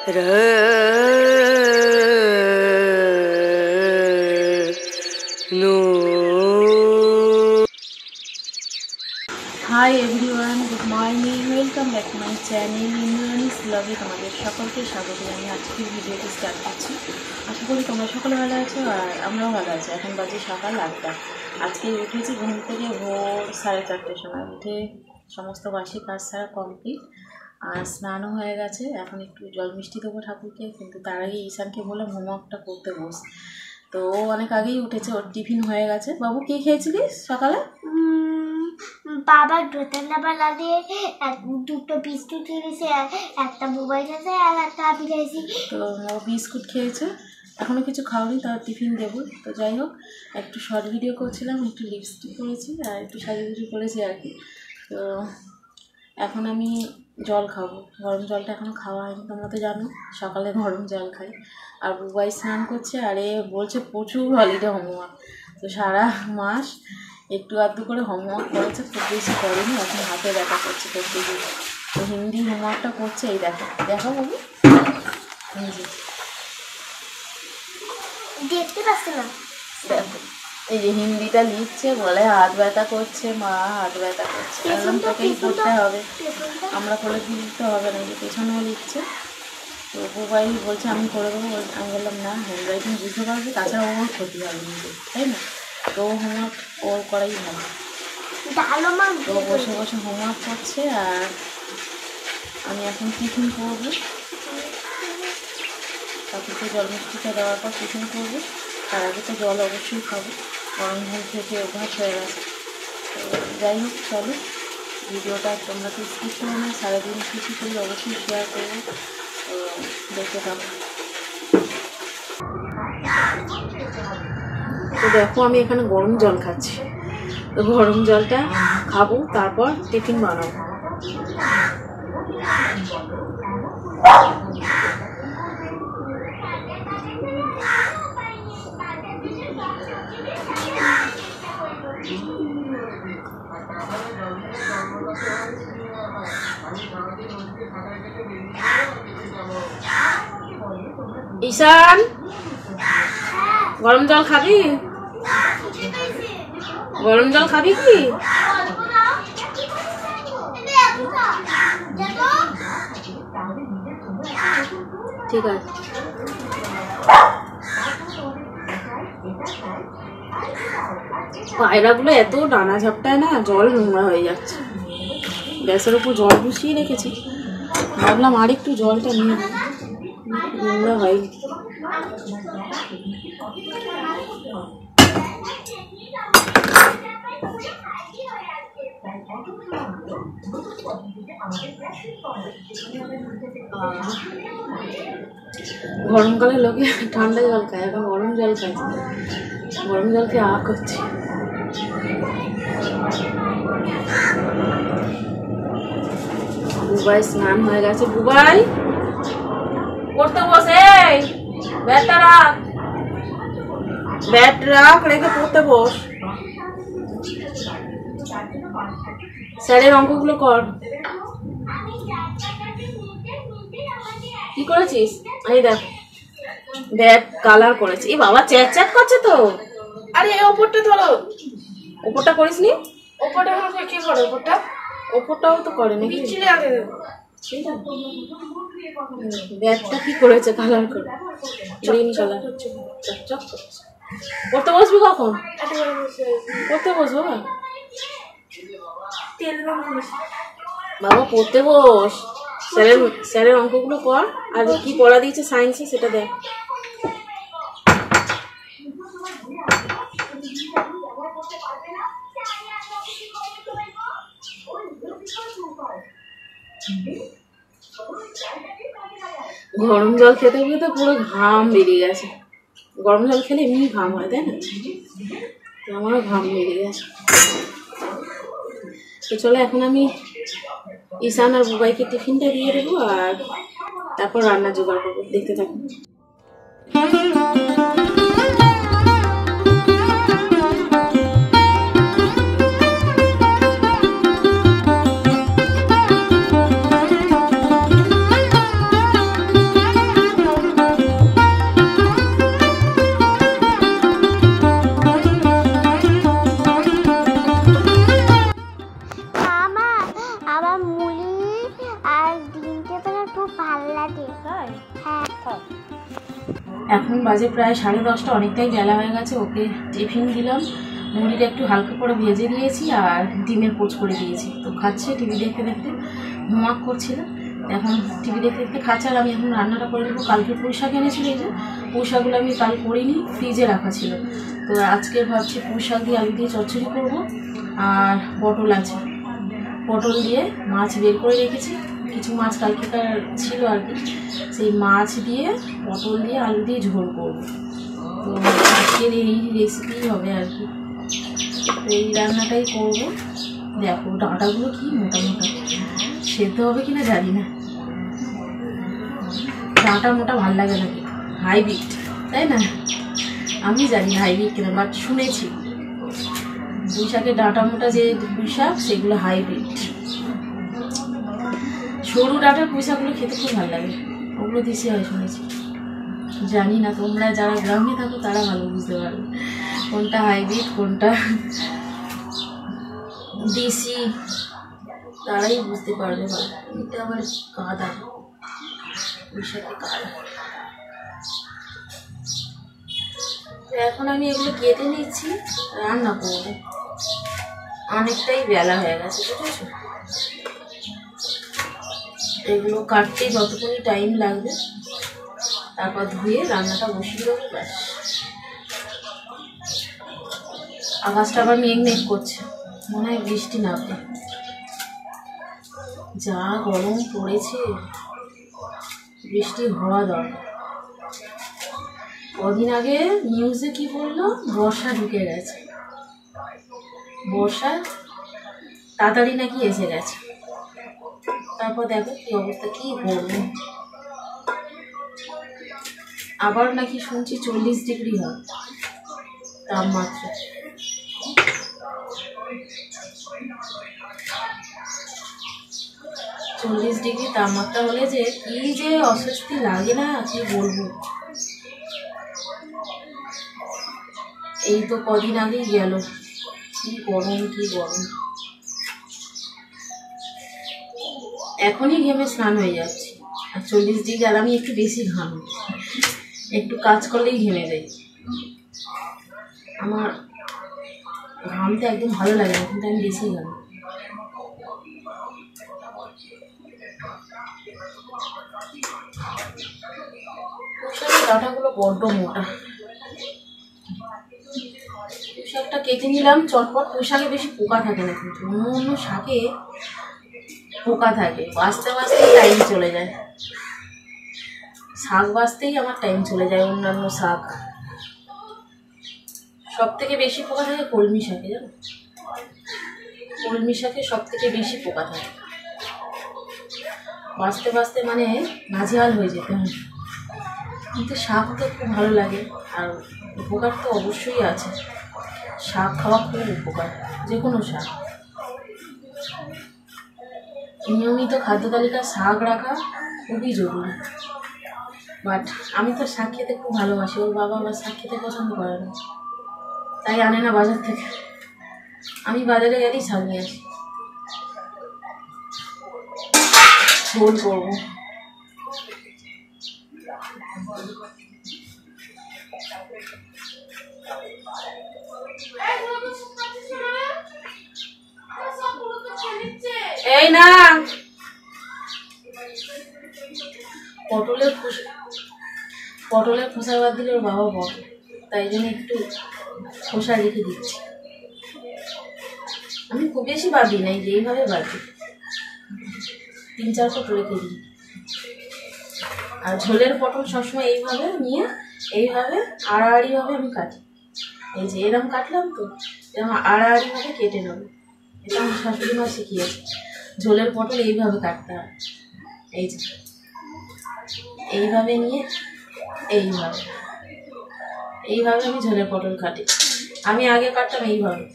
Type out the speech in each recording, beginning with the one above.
High everyone, good morning, welcome back to my channel Indrani's ব্লগে তোমাদের সকলকে স্বাগত জানিয়ে আজকের ভিডিওটি স্টার্ট করছি। আশা করি তোমরা সকলে ভালো আছো আর আমরাও ভালো আছি। এখন বাজে সকাল 8টা। আজকে উঠেছি ঘুম থেকে ভোর 4:30টার সময়। উঠে সমস্ত বাসি কাজ সারা কমপ্লিট আর স্নানও হয়ে গেছে। এখন একটু জল মিষ্টি দেবো ঠাকুরকে, কিন্তু তার আগে ঈশানকে বললাম হোমওয়ার্কটা করতে বস। তো ও অনেক আগেই উঠেছে, ওর টিফিন হয়ে গেছে। বাবু কী খেয়েছিলিস সকালে? বাবা দোতলাবেলা দিয়ে দুটো বিস্কুট খেয়েছে, একটা মোবাইল আছে আর একটা আপেল খেয়েছি। তো ও বিস্কুট খেয়েছে, এখনও কিছু খাওয়ানি, তার টিফিন দেবো। তো যাই হোক, একটু শর্ট ভিডিও করছিলাম, একটু লিপস্টিক করেছি আর একটু সাজুগুজু করেছি আর কি। তো এখন আমি জল খাবো। গরম জলটা এখনও খাওয়া হয়নি, তোমরা তো জানো সকালে গরম জল খাই। আর বুবাই স্নান করছে আর এ বলছে প্রচুর হলিডে হোমওয়ার্ক। তো সারা মাস একটু আধটু করে হোমওয়ার্ক করেছে, খুব বেশি করেনি। এখন হাতে ব্যথা করছে করতে গিয়ে। তো হিন্দি হোমওয়ার্কটা করছে, এই দেখো দেখো বাবু, দেখতে পাচ্ছি না, দেখো এই যে হিন্দিটা লিখছে, বলে হাত ব্যথা করছে মা, হাত ব্যথা করছে। একদম তোকেই করতে হবে, আমরা করে দিতে হবে না। যে পেছনেও লিখছে। তো মোবাইল বলছে আমি করে দেবো। আমি বললাম না, হ্যান্ড রাইটিং বুঝতে পারবে, তাছাড়া ওর ক্ষতি হবে নিজে, তাই না? তো হোমওয়ার্ক ওর করাই ভালো। তো বসে বসে হোমওয়ার্ক করছে আর আমি এখন টিফিন করবো। ঠাকুরকে জল মিষ্টিটা দেওয়ার পর টিফিন করবো। তার আগে তো জল অবশ্যই খাবো, গরম জল থেকে অভ্যাস হয়ে গেছে। তো যাই হোক, চলো ভিডিওটা তোমরা তো স্কিপ করো না, সারাদিন কিছু করি অবশ্যই শেয়ার করবো। তো দেখতে থাকো। তো দেখো আমি এখানে গরম জল খাচ্ছি। তো গরম জলটা খাবো, তারপর টিফিন বানাবো। ঈশান, গরম জল খাবি? গরম জল খাবি কি? ঠিক আছে। পায়রাগুলো এত ডানা ঝাপটায় না, জল নোংরা হয়ে যাচ্ছে। গ্যাসের উপর জল বসিয়ে রেখেছি, ভাবলাম আর একটু জলটা নিয়ে নোংরা হয়নি। গরমকালে লোকে ঠান্ডা জল খায়, এখন গরম জল খায়। গরম জল খেয়ে আ করছে। বুবাই স্নান হয়ে গেছে। বুবাই পড়তে বসে, ব্যাটটা রাখ, ব্যাট রাখ, রেখে পড়তে বস। স্যারের অঙ্কগুলো কর। কি করেছিস? এই দেখ, ব্যাট কালার করেছে। এই বাবা চ্যাট চ্যাট করছে তো। আরে ওপরটা ধরো। ওপরটা করিস নি? ওপরটা কি করে? ওপরটাও তো করে নাকি? বিচ্ছিরি আগে ব্যাটটা কি করেছে কালার করে? গ্রিন কালার চকচক করছে। পড়তে বসবি কখন? পড়তে বসবো বাবা, পড়তে বস। স্যারের অঙ্কগুলো কর, আর কি পড়া দিয়েছে সায়েন্সে সেটা দেখ। গরম জল খেতে খেতে পুরো ঘাম বেরিয়ে গেছে। গরম জল খেলে এমনি ঘাম হয়, তাই না? আমারও ঘাম বেরিয়ে গেছে। তো চলো এখন আমি ঈশান আর বুবাইকে টিফিনটা দিয়ে দেবো আর তারপর রান্না জোগাড় করবো। দেখতে থাকুন। আমার মুড়ি আর ডিমটা পেলে খুব ভালো লাগে। তাই হ্যাঁ এখন বাজে প্রায় 10:30, অনেকটাই বেলা হয়ে গেছে। ওকে টিফিন দিলাম, মুড়িটা একটু হালকা করে ভেজে দিয়েছি আর ডিমের পোচ করে দিয়েছি। তো খাচ্ছে টিভি দেখতে দেখতে, হোমওয়ার্ক করছিল, এখন টিভি দেখতে দেখতে খাচ্ছে। আর আমি এখন রান্নাটা করে নেবো। কালকে পুঁই শাক এনেছিল, এই যে পুঁই শাকগুলো আমি কাল করিনি, ফ্রিজে রাখা ছিল। তো আজকে ভাবছি পুঁই শাক দিয়ে আলু দিয়ে চচ্চড়ি করবো। আর পটল আছে, পটল দিয়ে মাছ বের করে রেখেছি, কিছু মাছ কালকেকার ছিল আর কি, সেই মাছ দিয়ে পটল দিয়ে আলু দিয়ে ঝোল করবো। তো আজকের এই রেসিপি হবে আর কি, তো এই রান্নাটাই করবো। দেখো ডাঁটাগুলো কি মোটা মোটা, সেদ্ধ হবে কিনা জানি না। ডাঁটা মোটা ভাল লাগে না, হাইব্রিড তাই না? আমি জানি হাইব্রিড কিনা, বাট শুনেছি পুঁই শাকের ডাঁটা মোটা যে পুঁই শাক সেগুলো হাইব্রিড। সরু ডাঁটার পুঁই শাকগুলো খেতে খুব ভালো লাগে, ওগুলো দেশি হয় শুনেছি। জানি না, তোমরা যারা গ্রামে থাকো তারা ভালো বুঝতে পারবে কোনটা হাইব্রিড কোনটা দেশি, তারাই বুঝতে পারবে ভালো। এটা আবার কাদা, পুঁই শাকে কাদা। এখন আমি এগুলো কেটে নিচ্ছি, রান্না করবো। অনেকটাই বেলা হয়ে গেছে, বুঝেছো? এগুলো কাটতে যতক্ষণই টাইম লাগবে, তারপর ধুয়ে রান্নাটা বসিয়ে দেবো, ব্যাস। আকাশটা আবার মেঘ মেঘ করছে, মনে হয় বৃষ্টি নামবে। যা গরম পড়েছে, বৃষ্টি হওয়া দরকার। কদিন আগে নিউজে কি বললো, বর্ষা ঢুকে গেছে, বর্ষা তাড়াতাড়ি নাকি এসে গেছে। তারপর দেখো কি অবস্থা, কি করবো। আবার নাকি শুনছি 40 ডিগ্রি হয় তাপমাত্রা। চল্লিশ ডিগ্রি তাপমাত্রা হলে যে কি যে অস্বস্তি লাগে না, কি বলবো। এই তো কদিন আগেই গেল, কি গরম কি গরম। এখনই ঘেমে স্নান হয়ে যাচ্ছে, আর 40 ডিগ্রি। আর আমি একটু বেশি ঘামি, একটু কাজ করলেই ঘেমে যাই। আমার ঘামতে একদম ভালো লাগে না, কিন্তু আমি বেশি ঘামি। ডাঁটাগুলো বড্ড মোটা। পুঁই শাকটা কেটে নিলাম চটপট। পুঁই শাকে বেশি পোকা থাকে না, কিন্তু অন্য শাকে পোকা থাকে, বাঁচতে বাঁচতেই টাইম চলে যায়। শাক বাঁচতেই আমার টাইম চলে যায়। অন্যান্য শাক সব থেকে বেশি পোকা থাকে কলমি শাকে, জানো? কলমি শাকে সব থেকে বেশি পোকা থাকে, বাঁচতে বাঁচতে মানে নাজেহাল হয়ে যেতে হয়। কিন্তু শাক তো খুব ভালো লাগে, আর উপকার তো অবশ্যই আছে। শাক খাওয়া খুব উপকার, যে কোনো শাক। নিয়মিত খাদ্য তালিকায় শাক রাখা খুবই জরুরি। বাট আমি তো শাক খেতে খুব ভালোবাসি, ওর বাবা আবার শাক খেতে পছন্দ করে না, তাই আনে না বাজার থেকে। আমি বাজারে গেলেই শাক নিয়ে আসি, ঝোল করবো। এই না, পটলের খোসা বাদ দিলে ওর বাবা বলে, তাই জন্য একটু খোসা রেখে দিচ্ছি। আমি খুব বেশি বাদ দিই না, এইভাবে বাদ দিই, 3-4 ফুট রেখে দিই। আর ঝোলের পটল সবসময় এইভাবে নিয়ে এইভাবে আড়াআড়িভাবে আমি কাটি। এই যে এরকম কাটলাম, তো এরকম আড়াআড়িভাবে কেটে নেবো। এটা আমার শাশুড়ি মা শিখিয়েছে, ঝোলের পটল এইভাবে কাটতে হয়। এই যে এইভাবে নিয়ে এইভাবে এইভাবে আমি ঝোলের পটল কাটি। আমি আগে কাটতাম এইভাবে,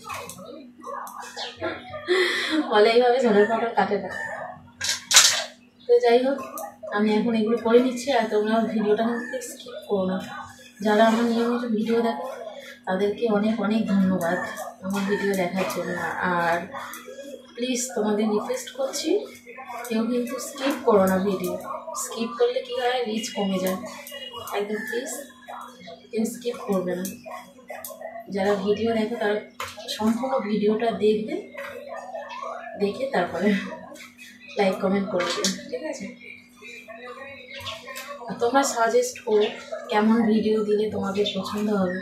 বলে এইভাবে ঝোলের পটল কাটে না। তো যাই হোক, আমি এখন এগুলো করে নিচ্ছি। আর তোমরা ভিডিওটা স্কিপ করো না। যারা আমার নিয়মিত ভিডিও দেখো তাদেরকে অনেক অনেক ধন্যবাদ আমার ভিডিও দেখার জন্য। আর প্লিজ তোমাদের রিকোয়েস্ট করছি, কেউ কিন্তু স্কিপ করো না ভিডিও। স্কিপ করলে কী হয়, রিচ কমে যায়। একদম প্লিজ কেউ স্কিপ করবে না। যারা ভিডিও দেখে তারা সম্পূর্ণ ভিডিওটা দেখবে, দেখে তারপরে লাইক কমেন্ট করবে, ঠিক আছে? আর তোমরা সাজেস্ট করো কেমন ভিডিও দিলে তোমাদের পছন্দ হবে,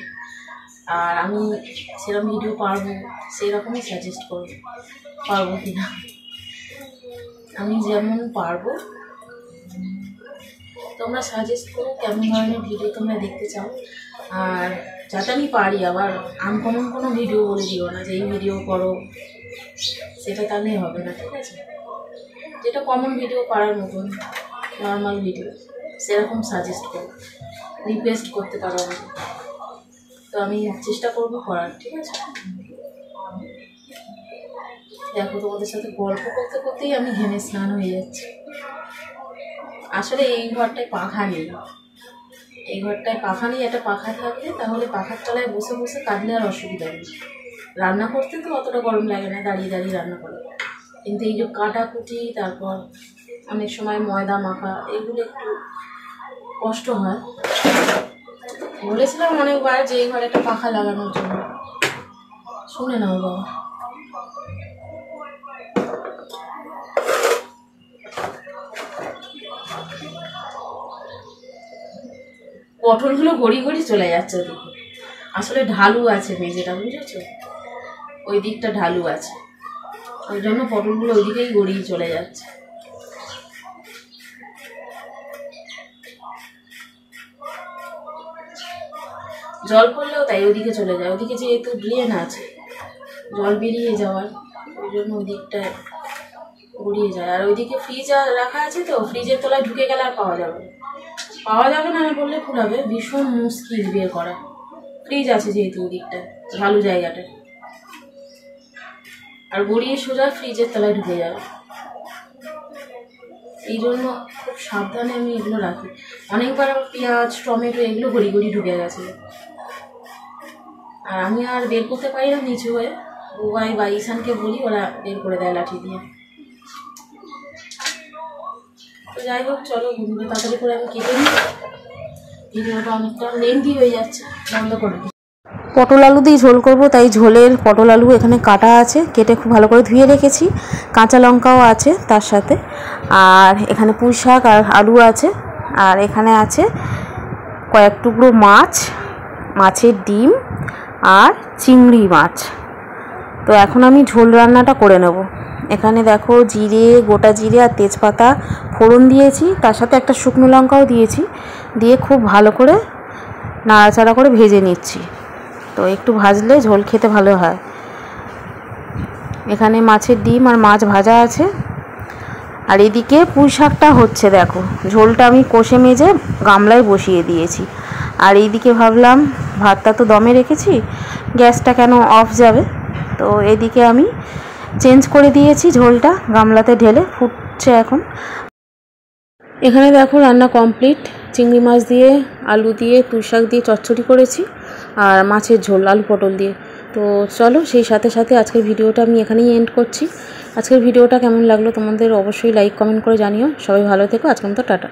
আর আমি সেরকম ভিডিও পারবো সেই রকমই সাজেস্ট করবো, পারবো কি না। আমি যেমন পারবো তোমরা সাজেস্ট করো কেমন ধরনের ভিডিও তোমরা দেখতে চাও। আর যাতে আমি পারি, আবার আনকমন কোনো ভিডিও বলে দিও না যে এই ভিডিও করো, সেটা তাহলে হবে না, ঠিক আছে? যেটা কমন ভিডিও করার মতন, নর্মাল ভিডিও, সেরকম সাজেস্ট করো, রিকোয়েস্ট করতে পারো আমাকে। তো আমি চেষ্টা করবো করার, ঠিক আছে? দেখো তোমাদের সাথে গল্প করতে করতেই আমি ঘেমে স্নান হয়ে যাচ্ছি। আসলে এই ঘরটায় পাখা নেই, এই ঘরটায় পাখা নেই। একটা পাখা থাকলে তাহলে পাখার তলায় বসে বসে কাটলে আর অসুবিধা নেই। রান্না করতে তো অতটা গরম লাগে না, দাঁড়িয়ে দাঁড়িয়ে রান্না করে। কিন্তু এই যে কাটাকুটি, তারপর অনেক সময় ময়দা মাখা, এগুলো একটু কষ্ট হয়। বলেছিলাম অনেকবার যে এই ঘরে একটা পাখা লাগানোর জন্য, শুনে নাও বাবা। পটলগুলো গড়ি গড়ি চলে যাচ্ছে ওদিকে। আসলে ঢালু আছে মেঝেটা, বুঝেছো? ওই দিকটা ঢালু আছে, ওই জন্য পটলগুলো ওইদিকেই গড়িয়ে চলে যাচ্ছে। জল পড়লেও তাই ওদিকে চলে যায়, ওদিকে যেহেতু ড্রেন আছে জল বেরিয়ে যাওয়ার, ওই জন্য ওই দিকটায় গড়িয়ে যায়। আর ওইদিকে ফ্রিজ রাখা আছে, তো ফ্রিজের তলায় ঢুকে গেলে আর পাওয়া যাবে না। পাওয়া যাবে না বললে ভুল হবে, ভীষণ মুশকিল বের করা। ফ্রিজ আছে যেহেতু ওই দিকটায় ঢালু জায়গাটায়, আর গড়িয়ে সোজা ফ্রিজের তলায় ঢুকে যাবে। এই জন্য খুব সাবধানে আমি এগুলো রাখি। অনেকবার পেঁয়াজ, টমেটো এগুলো গড়ি গড়ি ঢুকে গেছে, আর আমি আর বের করতে পারি না নিচু হয়ে। বুবাই বা ঈশানকে বলি, ওরা বের করে দেয় লাঠি দিয়ে। তো যাই হোক, চলো বন্ধুরা, তাড়াতাড়ি করে আমি কেটে নিই, ভিডিওটা অনেকটা লেন্থি হয়ে যাচ্ছে, বন্ধ করে দিই। পটল আলু দিয়ে ঝোল করব, তাই ঝোলের পটল আলু এখানে কাটা আছে, কেটে খুব ভালো করে ধুয়ে রেখেছি। কাঁচা লঙ্কাও আছে তার সাথে, আর এখানে পুঁই শাক আর আলু আছে, আর এখানে আছে কয়েক টুকরো মাছ, মাছের ডিম আর চিংড়ি মাছ। তো এখন আমি ঝোল রান্নাটা করে নেব। এখানে দেখো জিরে, গোটা জিরে আর তেজপাতা ফোড়ন দিয়েছি, তার সাথে একটা শুকনো লঙ্কাও দিয়েছি, দিয়ে খুব ভালো করে নাড়াচাড়া করে ভেজে নিচ্ছি। তো একটু ভাজলে ঝোল খেতে ভালো হয়। এখানে মাছের ডিম আর মাছ ভাজা আছে, আর এদিকে পুঁই শাকটা হচ্ছে। দেখো ঝোলটা আমি কষে মেজে গামলায় বসিয়ে দিয়েছি, আর এইদিকে ভাবলাম ভাতটা তো দমে রেখেছি, গ্যাসটা কেন অফ যাবে। তো এদিকে আমি চেঞ্জ করে দিয়েছি, ঝোলটা গামলাতে ঢেলে ফুটছে এখন। এখানে দেখো রান্না কমপ্লিট। চিংড়ি মাছ দিয়ে, আলু দিয়ে, পুঁই শাক দিয়ে চচ্চড়ি করেছি, আর মাছের ঝোল আলু পটল দিয়ে। তো চলো, সেই সাথে সাথে আজকের ভিডিওটা আমি এখানেই এন্ড করছি। আজকের ভিডিওটা কেমন লাগলো তোমাদের অবশ্যই লাইক কমেন্ট করে জানিও। সবাই ভালো থেকো, আজকের মতো টাটা।